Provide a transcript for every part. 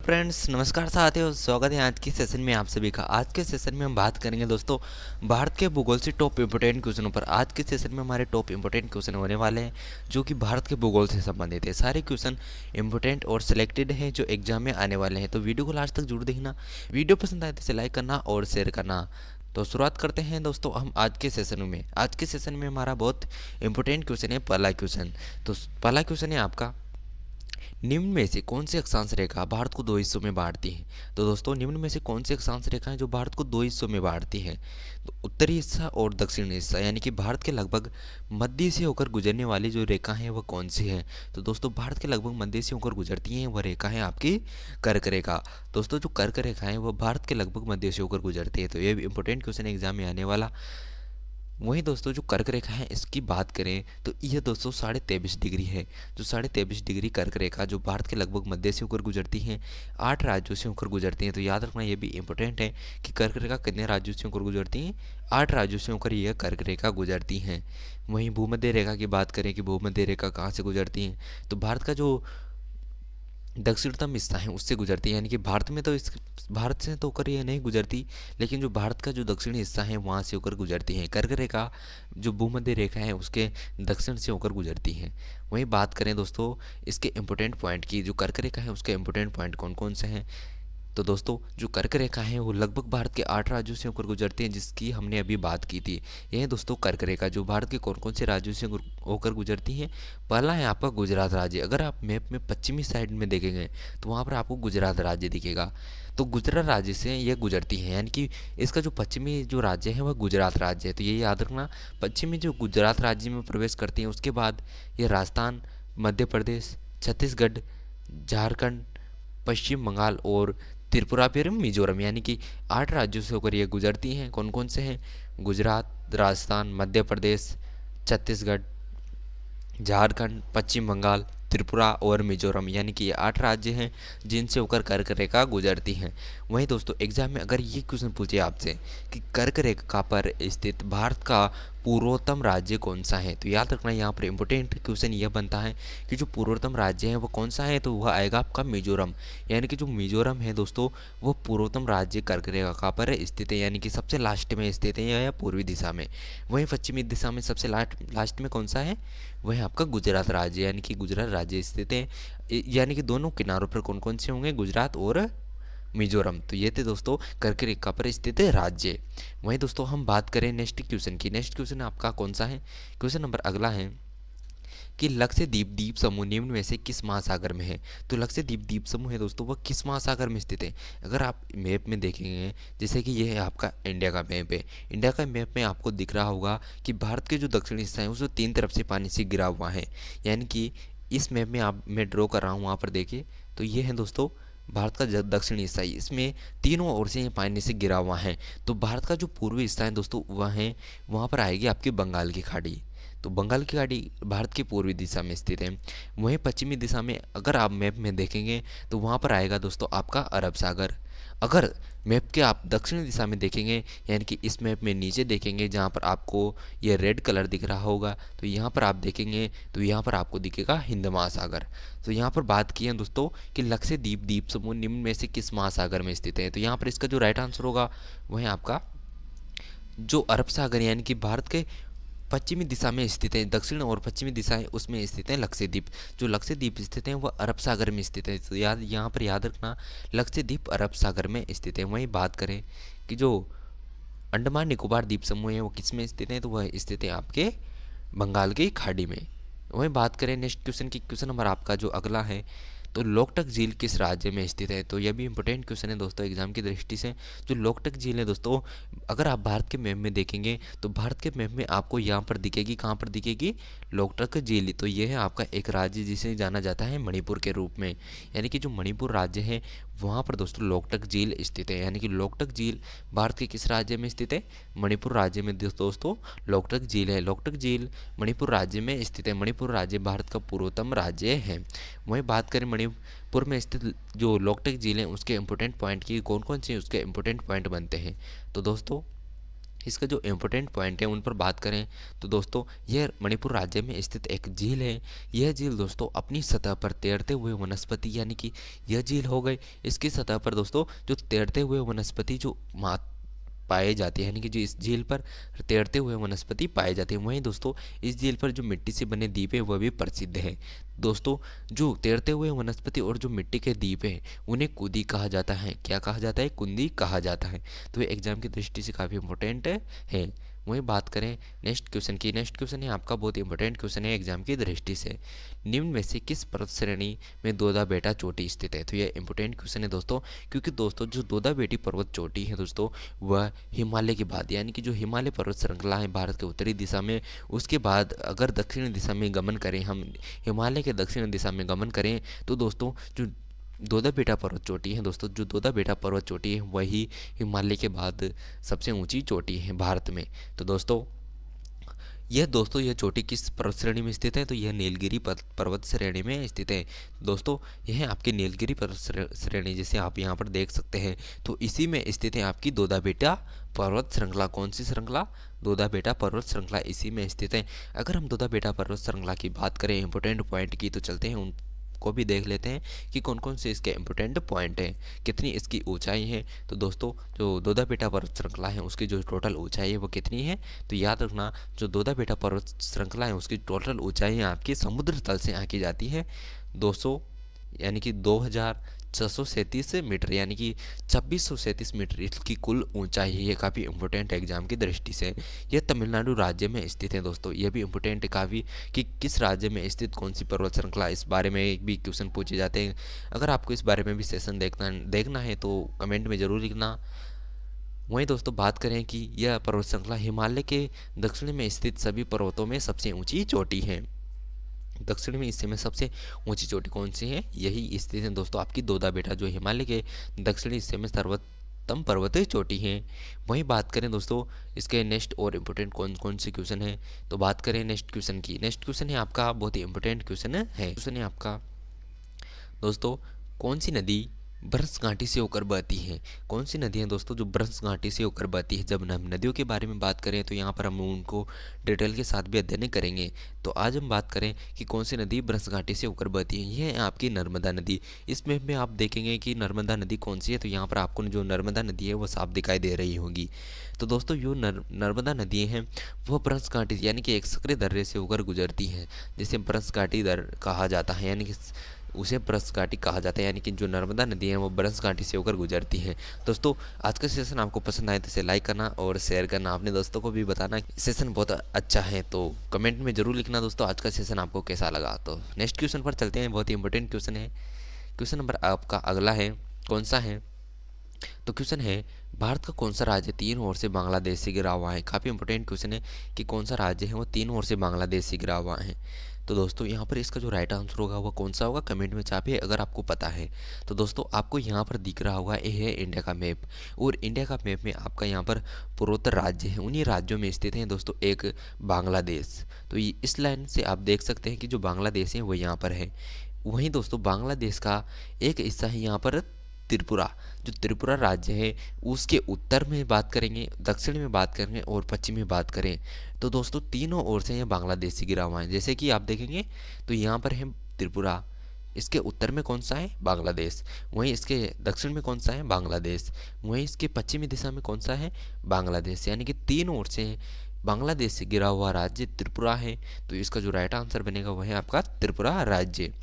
Friends, नमस्कार साथियों। स्वागत है आज की सेशन में आप सभी का। आज के सेशन में हम बात करेंगे दोस्तों भारत के भूगोल से टॉप इंपोर्टेंट क्वेश्चनों पर। आज के सेशन में हमारे टॉप इंपोर्टेंट क्वेश्चन होने वाले हैं जो कि भारत के भूगोल से संबंधित है। सारे क्वेश्चन इंपोर्टेंट और सिलेक्टेड हैं जो एग्जाम में आने वाले हैं, तो वीडियो को लास्ट तक जरूर देखना। वीडियो पसंद आए तो इसे लाइक करना और शेयर करना। तो शुरुआत करते हैं दोस्तों हम आज के सेशन में। आज के सेशन में हमारा बहुत इंपॉर्टेंट क्वेश्चन है पहला क्वेश्चन। तो पहला क्वेश्चन है आपका, निम्न में से कौन सी अक्षांश रेखा भारत को दो हिस्सों में बांटती है। तो दोस्तों निम्न में से कौन सी अक्षांश रेखा है जो भारत को दो हिस्सों में बांटती है। तो उत्तरी हिस्सा और दक्षिणी हिस्सा, यानी कि भारत के लगभग मध्य से होकर गुजरने वाली जो रेखा है वह कौन सी है। तो दोस्तों भारत के लगभग मध्य से होकर गुजरती है वह रेखा है आपकी कर्क रेखा। दोस्तों जो कर्क रेखा है वह भारत के लगभग मध्य से होकर गुजरती है। तो ये भी इंपॉर्टेंट क्वेश्चन एग्जाम में आने वाला। वहीं दोस्तों जो कर्क रेखा है इसकी बात करें तो यह दोस्तों 23.5 डिग्री है। जो 23.5 डिग्री कर्क रेखा जो भारत के लगभग मध्य से होकर गुजरती है, 8 राज्यों से होकर गुजरती है। तो याद रखना ये भी इंपॉर्टेंट है कि कर्क रेखा कितने राज्यों से होकर गुजरती है, 8 राज्यों से होकर यह कर्क रेखा गुजरती हैं। वहीं भूमध्य रेखा की बात करें कि भूमध्य रेखा कहाँ से गुजरती है, तो भारत का जो दक्षिणतम हिस्सा है उससे गुजरती है। यानी कि भारत में तो इस भारत से तो होकर ये नहीं गुजरती, लेकिन जो भारत का जो दक्षिणी हिस्सा है वहाँ से होकर गुजरती है। कर्क रेखा जो भूमध्य रेखा है उसके दक्षिण से होकर गुजरती है। वहीं बात करें दोस्तों इसके इंपॉर्टेंट पॉइंट की, जो कर्क रेखा है उसके इंपॉर्टेंट पॉइंट कौन कौन से हैं। तो दोस्तों जो कर्क रेखा है वो लगभग भारत के 8 राज्यों से होकर गुजरती है, जिसकी हमने अभी बात की थी। यह है दोस्तों कर्क रेखा जो भारत के कौन कौन से राज्यों से होकर गुजरती है। पहला है आपका गुजरात राज्य। अगर आप मैप में पश्चिमी साइड में देखेंगे तो वहाँ पर आपको गुजरात राज्य दिखेगा। तो गुजरात राज्य से यह गुजरती है, यानी कि इसका जो पश्चिमी जो राज्य है वह गुजरात राज्य है। तो ये याद रखना, पश्चिमी जो गुजरात राज्य में प्रवेश करती है उसके बाद ये राजस्थान, मध्य प्रदेश, छत्तीसगढ़, झारखंड, पश्चिम बंगाल और त्रिपुरा फिर मिजोरम, यानी कि 8 राज्यों से होकर ये गुजरती हैं। कौन कौन से हैं, गुजरात, राजस्थान, मध्य प्रदेश, छत्तीसगढ़, झारखंड, पश्चिम बंगाल, त्रिपुरा और मिजोरम, यानी कि ये 8 राज्य हैं जिनसे होकर कर्क रेखा गुजरती हैं। वहीं दोस्तों एग्जाम में अगर ये क्वेश्चन पूछे आपसे कि कर्क रेखा पर स्थित भारत का पूर्वोत्तम राज्य कौन सा है, तो याद रखना यहाँ पर इंपॉर्टेंट क्वेश्चन यह बनता है कि जो पूर्वोत्तम राज्य है वो कौन सा है, तो वह आएगा आपका मिजोरम। यानी कि जो मिजोरम है दोस्तों वो पूर्वोत्तम राज्य कर्क रेखा पर स्थित है, यानी कि सबसे लास्ट में स्थित है या पूर्वी दिशा में। वहीं पश्चिमी दिशा में सबसे लास्ट में कौन सा है, वह आपका गुजरात राज्य, यानी कि गुजरात राज्य स्थित है। यानी कि दोनों किनारों पर कौन कौन से होंगे, गुजरात और मिजोरम। तो ये थे दोस्तों कर्क रेखा पर स्थित है राज्य। वहीं दोस्तों हम बात करें नेक्स्ट क्वेश्चन की। नेक्स्ट क्वेश्चन आपका कौन सा है, क्वेश्चन नंबर अगला है कि लक्षद्वीप द्वीप समूह निम्न में से किस महासागर में है। तो लक्षद्वीप द्वीप समूह है दोस्तों वह किस महासागर में स्थित है। अगर आप मैप में देखेंगे, जैसे कि ये है आपका इंडिया का मैप है, इंडिया का मैप में आपको दिख रहा होगा कि भारत के जो दक्षिणी हिस्सा है उसको 3 तरफ से पानी से गिरा हुआ है। यानी कि इस मैप में आप मैं ड्रॉ कर रहा हूँ, वहाँ पर देखिए तो ये है दोस्तों भारत का दक्षिणी हिस्सा, इसमें तीनों ओर से ये पानी से गिरा हुआ है। तो भारत का जो पूर्वी हिस्सा है दोस्तों वह है, वहाँ पर आएगी आपकी बंगाल की खाड़ी। तो बंगाल की खाड़ी भारत की पूर्वी दिशा में स्थित है। वहीं पश्चिमी दिशा में अगर आप मैप में देखेंगे तो वहाँ पर आएगा दोस्तों आपका अरब सागर। अगर मैप के आप दक्षिणी दिशा में देखेंगे, यानी कि इस मैप में नीचे देखेंगे जहाँ पर आपको ये रेड कलर दिख रहा होगा, तो यहाँ पर आप देखेंगे तो यहाँ पर आपको दिखेगा हिंद महासागर। तो यहाँ पर बात की है दोस्तों कि लक्षद्वीप द्वीप समूह निम्न में से किस महासागर में स्थित है। तो यहाँ पर इसका जो राइट आंसर होगा वह आपका जो अरब सागर, यानी कि भारत के पश्चिमी दिशा में स्थित है, दक्षिण और पश्चिमी दिशाएं उसमें स्थित है लक्षद्वीप। जो लक्षद्वीप स्थित है वह अरब सागर में स्थित है। तो याद यहाँ पर याद रखना लक्षद्वीप अरब सागर में स्थित है। वहीं बात करें कि जो अंडमान निकोबार द्वीप समूह है वो किस में स्थित है, तो वह स्थित है आपके बंगाल की खाड़ी में। वहीं बात करें नेक्स्ट क्वेश्चन की, क्वेश्चन नंबर आपका जो अगला है, तो लोकटक झील किस राज्य में स्थित है। तो यह भी इंपॉर्टेंट क्वेश्चन है दोस्तों एग्जाम की दृष्टि से। जो लोकटक झील है दोस्तों, अगर आप भारत के मैप में देखेंगे तो भारत के मैप में आपको यहाँ पर दिखेगी, कहाँ पर दिखेगी, लोकटक झील। तो ये है आपका एक राज्य जिसे जाना जाता है मणिपुर के रूप में। यानी कि जो मणिपुर राज्य है वहाँ पर दोस्तों लोकटक झील स्थित है। यानी कि लोकटक झील भारत के किस राज्य में स्थित है, मणिपुर राज्य में दोस्तों लोकटक झील है। लोकटक झील मणिपुर राज्य में स्थित है। मणिपुर राज्य भारत का पूर्वोत्तम राज्य है। वहीं बात करें मणिपुर में स्थित जो लोकटक झील है उसके इंपॉर्टेंट पॉइंट की, कौन कौन से उसके इंपॉर्टेंट पॉइंट बनते हैं। तो दोस्तों इसका जो इम्पोर्टेंट पॉइंट है उन पर बात करें तो दोस्तों यह मणिपुर राज्य में स्थित एक झील है। यह झील दोस्तों अपनी सतह पर तैरते हुए वनस्पति यानी कि यह झील हो गई, इसकी सतह पर दोस्तों जो तैरते हुए वनस्पति जो पाए जाते हैं, यानी कि जो इस झील पर तैरते हुए वनस्पति पाए जाते हैं। वहीं दोस्तों इस झील पर जो मिट्टी से बने द्वीप है वह भी प्रसिद्ध है। दोस्तों जो तैरते हुए वनस्पति और जो मिट्टी के द्वीप हैं उन्हें कुंदी कहा जाता है। क्या कहा जाता है? कुंदी कहा जाता है। तो ये एग्जाम की दृष्टि से काफ़ी इंपॉर्टेंट है। वहीं बात करें नेक्स्ट क्वेश्चन की। नेक्स्ट क्वेश्चन है आपका बहुत इंपॉर्टेंट क्वेश्चन है एग्जाम की दृष्टि से। निम्न में से किस पर्वत श्रेणी में दोदा बेटा चोटी स्थित है? तो यह इंपॉर्टेंट क्वेश्चन है दोस्तों, क्योंकि दोस्तों जो दोदा बेटी पर्वत चोटी है दोस्तों वह हिमालय के बाद, यानी कि जो हिमालय पर्वत श्रृंखला है भारत के उत्तरी दिशा में, उसके बाद अगर दक्षिण दिशा में गमन करें, हम हिमालय के दक्षिण दिशा में गमन करें तो दोस्तों जो दोदा बेटा पर्वत चोटी है दोस्तों, जो दोदा बेटा पर्वत चोटी है वही हिमालय के बाद सबसे ऊंची चोटी है भारत में। तो दोस्तों यह चोटी किस पर्वत श्रेणी में स्थित है? तो यह नीलगिरी पर्वत श्रेणी में स्थित है। दोस्तों यह आपकी नीलगिरी पर्वत श्रेणी जिसे आप यहाँ पर देख सकते हैं, तो इसी में स्थित है आपकी दोदा बेटा पर्वत श्रृंखला। कौन सी श्रृंखला? दोदा बेटा पर्वत श्रृंखला इसी में स्थित है। अगर हम दोदा बेटा पर्वत श्रृंखला की बात करें इंपोर्टेंट पॉइंट की, तो चलते हैं उन को भी देख लेते हैं कि कौन कौन से इसके इम्पोर्टेंट पॉइंट हैं, कितनी इसकी ऊंचाई है। तो दोस्तों जो दोदा बेटा पर्वत श्रृंखला है उसकी जो टोटल ऊंचाई है वो कितनी है? तो याद रखना जो दोदा बेटा पर्वत श्रृंखला है उसकी टोटल ऊंचाई है आपकी समुद्र तल से आंकी जाती है 200 यानी कि 2637 मीटर, यानी कि 2637 मीटर इसकी कुल ऊंचाई है। ये काफ़ी इंपॉर्टेंट है एग्जाम की दृष्टि से। यह तमिलनाडु राज्य में स्थित है दोस्तों, यह भी इंपॉर्टेंट है काफ़ी कि किस राज्य में स्थित कौन सी पर्वत श्रृंखला, इस बारे में भी क्वेश्चन पूछे जाते हैं। अगर आपको इस बारे में भी सेशन देखना है तो कमेंट में ज़रूर लिखना। वहीं दोस्तों बात करें कि यह पर्वत श्रृंखला हिमालय के दक्षिण में स्थित सभी पर्वतों में सबसे ऊंची चोटी है। दक्षिण में हिस्से में सबसे ऊंची चोटी कौन सी है? यही स्थित है दोस्तों आपकी दोदा बेटा, जो हिमालय के दक्षिणी हिस्से में सर्वोत्तम पर्वतीय चोटी है। वहीं बात करें दोस्तों इसके नेक्स्ट और इम्पोर्टेंट कौन कौन से क्वेश्चन है, तो बात करें नेक्स्ट क्वेश्चन की। नेक्स्ट क्वेश्चन है आपका बहुत ही इंपॉर्टेंट क्वेश्चन है। क्वेश्चन है आपका दोस्तों कौन सी नदी ब्रह्मस घाटी से होकर बहती है? कौन सी नदी है दोस्तों जो ब्रह्मस घाटी से होकर बहती है? जब हम नदियों के बारे में बात करें तो यहाँ पर हम उनको डिटेल के साथ भी अध्ययन करेंगे। तो आज हम बात करें कि कौन सी नदी ब्रह्मस घाटी से होकर बहती है। यह है आपकी नर्मदा नदी। इसमें में आप देखेंगे कि नर्मदा नदी कौन सी है, तो यहाँ पर आपको जो नर्मदा नदी है वो साफ दिखाई दे रही होगी। तो दोस्तों जो नर्मदा नदी है वह ब्रह्मस घाटी यानी कि एक सक्रिय दर्रे से होकर गुजरती है, जिसे ब्रह्मस घाटी दर कहा जाता है, यानी कि उसे ब्रह्मस घाटी कहा जाता है, यानी कि जो नर्मदा नदी है वो ब्रह्मस घाटी से होकर गुजरती है। दोस्तों आज का सेशन आपको पसंद आए तो इसे लाइक करना और शेयर करना, अपने दोस्तों को भी बताना सेशन बहुत अच्छा है। तो कमेंट में जरूर लिखना दोस्तों आज का सेशन आपको कैसा लगा। तो नेक्स्ट क्वेश्चन पर चलते हैं, बहुत ही इंपॉर्टेंट क्वेश्चन है। क्वेश्चन नंबर आपका अगला है, कौन सा है? तो क्वेश्चन है भारत का कौन सा राज्य तीन ओर से बांग्लादेश से घिरा हुआ है? काफ़ी इंपॉर्टेंट क्वेश्चन है कि कौन सा राज्य है वो तीन ओर से बांग्लादेश से घिरा हुआ है। तो दोस्तों यहाँ पर इसका जो राइट आंसर होगा वो कौन सा होगा, कमेंट में छापिए अगर आपको पता है। तो दोस्तों आपको यहाँ पर दिख रहा होगा ये है इंडिया का मैप, और इंडिया का मैप में आपका यहाँ पर पूर्वोत्तर राज्य है, उन्हीं राज्यों में स्थित हैं दोस्तों एक बांग्लादेश। तो इस लाइन से आप देख सकते हैं कि जो बांग्लादेश है वो यहाँ पर है। वहीं दोस्तों बांग्लादेश का एक हिस्सा है यहाँ पर त्रिपुरा। जो त्रिपुरा राज्य है उसके उत्तर में बात करेंगे, दक्षिण में बात करेंगे और पश्चिम में बात करें तो दोस्तों तीनों ओर से ये बांग्लादेश से घिरा हुआ है। जैसे कि आप देखेंगे तो यहाँ पर है त्रिपुरा, इसके उत्तर में कौन सा है? बांग्लादेश। वहीं इसके दक्षिण में कौन सा है? बांग्लादेश। वहीं इसके पश्चिमी दिशा में कौन सा है? बांग्लादेश। यानी कि तीन ओर से बांग्लादेश से घिरा हुआ राज्य त्रिपुरा है। तो इसका जो राइट आंसर बनेगा वह है आपका त्रिपुरा राज्य।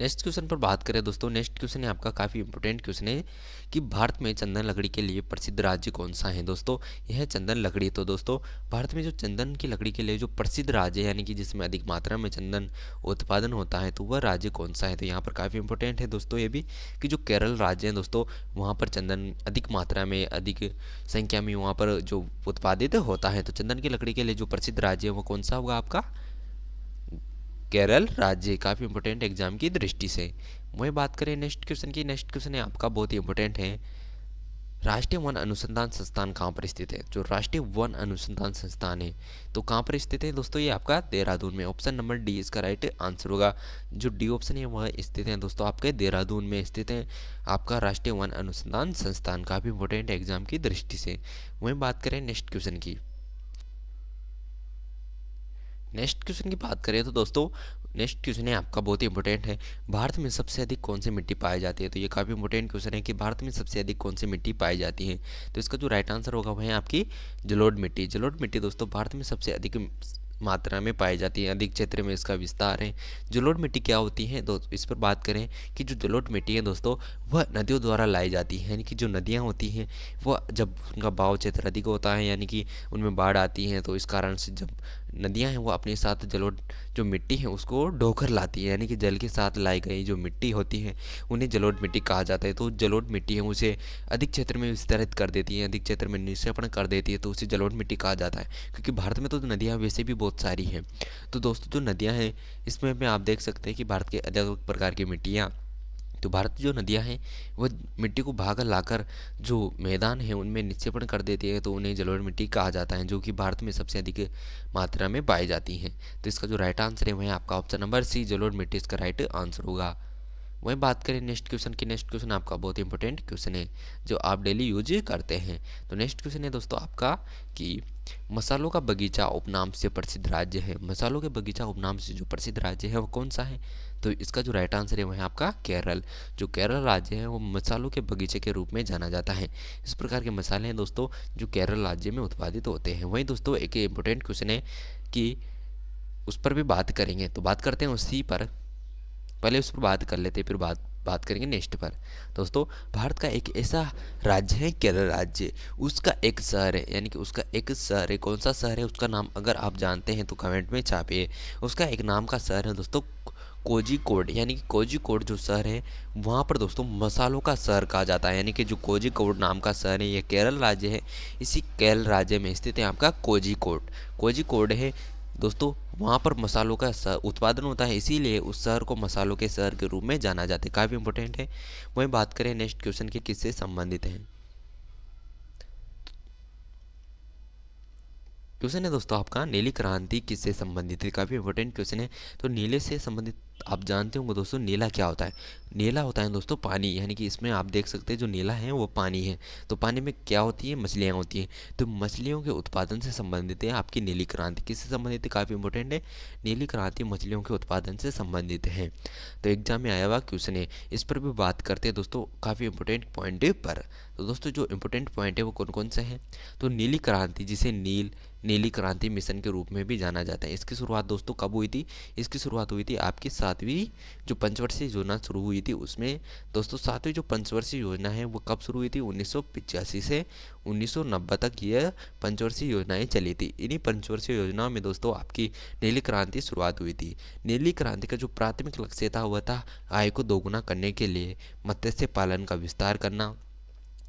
नेक्स्ट क्वेश्चन पर बात करें दोस्तों, नेक्स्ट क्वेश्चन है आपका काफ़ी इंपॉर्टेंट क्वेश्चन है कि भारत में चंदन लकड़ी के लिए प्रसिद्ध राज्य कौन सा है? दोस्तों यह है चंदन लकड़ी। तो दोस्तों भारत में जो चंदन की लकड़ी के लिए जो प्रसिद्ध राज्य है, यानी कि जिसमें अधिक मात्रा में चंदन उत्पादन होता है, तो वह राज्य कौन सा है? तो यहाँ पर काफ़ी इंपॉर्टेंट है दोस्तों ये भी कि जो केरल राज्य है दोस्तों वहाँ पर चंदन अधिक मात्रा में, अधिक संख्या में वहाँ पर जो उत्पादित होता है। तो चंदन की लकड़ी के लिए जो प्रसिद्ध राज्य है वो कौन सा होगा आपका? केरल राज्य। काफ़ी इंपॉर्टेंट एग्जाम की दृष्टि से। वही बात करें नेक्स्ट क्वेश्चन की। नेक्स्ट क्वेश्चन है आपका बहुत ही इंपॉर्टेंट है। राष्ट्रीय वन अनुसंधान संस्थान कहाँ पर स्थित है? जो राष्ट्रीय वन अनुसंधान संस्थान है तो कहाँ पर स्थित है दोस्तों? ये आपका देहरादून में। ऑप्शन नंबर डी इसका राइट आंसर होगा। जो डी ऑप्शन है वह स्थित है दोस्तों आपके देहरादून में स्थित है आपका राष्ट्रीय वन अनुसंधान संस्थान। काफ़ी इंपॉर्टेंट है एग्जाम की दृष्टि से। वहीं बात करें नेक्स्ट क्वेश्चन की। नेक्स्ट क्वेश्चन की बात करें तो दोस्तों नेक्स्ट क्वेश्चन है आपका बहुत ही इंपॉर्टेंट है। भारत में सबसे अधिक कौन सी मिट्टी पाई जाती है? तो ये काफ़ी इंपॉर्टेंट क्वेश्चन है कि भारत में सबसे अधिक कौन सी मिट्टी पाई जाती है। तो इसका जो राइट आंसर होगा वह है आपकी जलोढ़ मिट्टी। जलोढ़ मिट्टी दोस्तों भारत में सबसे अधिक मात्रा में पाई जाती है, अधिक क्षेत्र में इसका विस्तार है। जलोढ़ मिट्टी क्या होती है? दोस्तों इस पर बात करें कि जो जलोढ़ मिट्टी है दोस्तों वह नदियों द्वारा लाई जाती है, यानी कि जो नदियाँ होती हैं वह जब उनका बहाव क्षेत्र अधिक होता है, यानी कि उनमें बाढ़ आती है, तो इस कारण से जब नदियाँ हैं वो अपने साथ जलोढ़ जो मिट्टी है उसको ढोकर लाती है, यानी कि जल के साथ लाई गई जो मिट्टी होती है उन्हें जलोढ़ मिट्टी कहा जाता है। तो जलोढ़ मिट्टी है उसे अधिक क्षेत्र में विस्तारित कर देती है, अधिक क्षेत्र में निक्षेपण कर देती है, तो उसे जलोढ़ मिट्टी कहा जाता है। क्योंकि भारत में तो नदियाँ वैसे भी बहुत सारी हैं। तो दोस्तों जो नदियाँ हैं इसमें में आप देख सकते हैं कि भारत के अलग अलग प्रकार की मिट्टियाँ, तो भारत की जो नदियाँ हैं वह मिट्टी को बहाकर लाकर जो मैदान है उनमें निक्षेपण कर देती है, तो उन्हें जलोढ़ मिट्टी कहा जाता है, जो कि भारत में सबसे अधिक मात्रा में पाई जाती हैं। तो इसका जो राइट आंसर है वह आपका ऑप्शन नंबर सी जलोढ़ मिट्टी इसका राइट आंसर होगा। वहीं बात करें नेक्स्ट क्वेश्चन की। नेक्स्ट क्वेश्चन आपका बहुत इंपॉर्टेंट क्वेश्चन है जो आप डेली यूज करते हैं। तो नेक्स्ट क्वेश्चन है दोस्तों आपका कि मसालों का बगीचा उपनाम से प्रसिद्ध राज्य है। मसालों के बगीचा उपनाम से जो प्रसिद्ध राज्य है वो कौन सा है? तो इसका जो राइट आंसर है वह है आपका केरल। जो केरल राज्य है वो मसालों के बगीचे के रूप में जाना जाता है। इस प्रकार के मसाले हैं दोस्तों जो केरल राज्य में उत्पादित होते हैं। वहीं दोस्तों एक इंपॉर्टेंट क्वेश्चन है कि उस पर भी बात करेंगे, तो बात करते हैं उसी पर। पहले उस पर बात कर लेते हैं फिर बात करेंगे नेक्स्ट पर। दोस्तों भारत का एक ऐसा राज्य है केरल राज्य, उसका एक शहर है, यानी कि उसका एक शहर है। कौन सा शहर है उसका नाम अगर आप जानते हैं तो कमेंट में छापिए। उसका एक नाम का शहर है दोस्तों कोझिकोड, यानी कि कोझिकोड जो शहर है वहाँ पर दोस्तों मसालों का शहर कहा जाता है, यानी कि जो कोझिकोड नाम का शहर है ये केरल राज्य है। इसी केरल राज्य में स्थित है आपका कोझिकोड। कोझिकोड है दोस्तों, वहाँ पर मसालों का उत्पादन होता है, इसीलिए उस शहर को मसालों के शहर के रूप में जाना जाता है। काफ़ी इंपॉर्टेंट है। वहीं बात करें नेक्स्ट क्वेश्चन की किससे संबंधित है। क्वेश्चन है दोस्तों आपका नीली क्रांति किससे संबंधित है। काफ़ी इंपॉर्टेंट क्वेश्चन है। तो नीले से संबंधित आप जानते होंगे दोस्तों नीला क्या होता है। नीला होता है दोस्तों पानी, यानी कि इसमें आप देख सकते हैं जो नीला है वो पानी है। तो पानी में क्या होती है? मछलियाँ होती हैं। तो मछलियों के उत्पादन से संबंधित है आपकी नीली क्रांति। किससे संबंधित है? काफ़ी इंपॉर्टेंट है। नीली क्रांति मछलियों के उत्पादन से संबंधित है। तो एग्जाम में आया हुआ क्वेश्चन है, इस पर भी बात करते हैं दोस्तों काफ़ी इंपॉर्टेंट पॉइंट पर। तो दोस्तों जो इंपॉर्टेंट पॉइंट है वो कौन कौन से हैं? तो नीली क्रांति जिसे नीली क्रांति मिशन के रूप में भी जाना जाता है, इसकी शुरुआत दोस्तों कब हुई थी? इसकी शुरुआत हुई थी आपकी 7वीं जो पंचवर्षीय योजना शुरू हुई थी उसमें। दोस्तों 7वीं जो पंचवर्षीय योजना है वो कब शुरू हुई थी? 1985 से 1990 तक यह पंचवर्षीय योजनाएं चली थी। इन्हीं पंचवर्षीय योजनाओं में दोस्तों आपकी नीली क्रांति शुरुआत हुई थी। नीली क्रांति का जो प्राथमिक लक्ष्य था वह था आय को दोगुना करने के लिए मत्स्य पालन का विस्तार करना,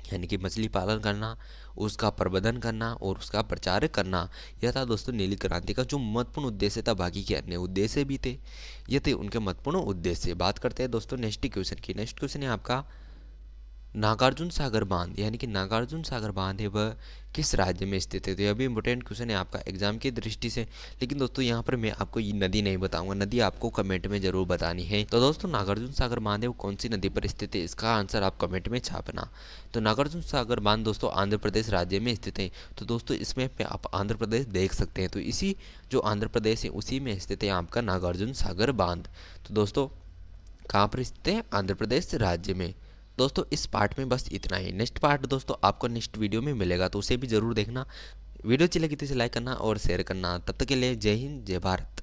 यानी कि मछली पालन करना, उसका प्रबंधन करना और उसका प्रचार करना। यह था दोस्तों नीली क्रांति का जो महत्वपूर्ण उद्देश्य था। बाकी के अन्य उद्देश्य भी थे, ये थे उनके महत्वपूर्ण उद्देश्य। बात करते हैं दोस्तों नेक्स्ट क्वेश्चन की। नेक्स्ट क्वेश्चन है आपका नागार्जुन सागर बांध, यानी कि नागार्जुन सागर बांध है वह किस राज्य में स्थित है। तो यह भी इंपॉर्टेंट क्वेश्चन है आपका एग्जाम की दृष्टि से। लेकिन दोस्तों यहाँ पर मैं आपको ये नदी नहीं बताऊंगा, नदी आपको कमेंट में जरूर बतानी है। तो दोस्तों नागार्जुन सागर बांध है वो कौन सी नदी पर स्थित है, इसका आंसर आप कमेंट में छापना। तो नागार्जुन सागर बांध दोस्तों आंध्र प्रदेश राज्य में स्थित है। तो दोस्तों इसमें आप आंध्र प्रदेश देख सकते हैं, तो इसी जो आंध्र प्रदेश है उसी में स्थित है आपका नागार्जुन सागर बांध। तो दोस्तों कहाँ पर स्थित है? आंध्र प्रदेश राज्य में। दोस्तों इस पार्ट में बस इतना ही। नेक्स्ट पार्ट दोस्तों आपको नेक्स्ट वीडियो में मिलेगा, तो उसे भी जरूर देखना। वीडियो अच्छी लगी तो इसे लाइक करना और शेयर करना। तब तक के लिए जय हिंद जय भारत।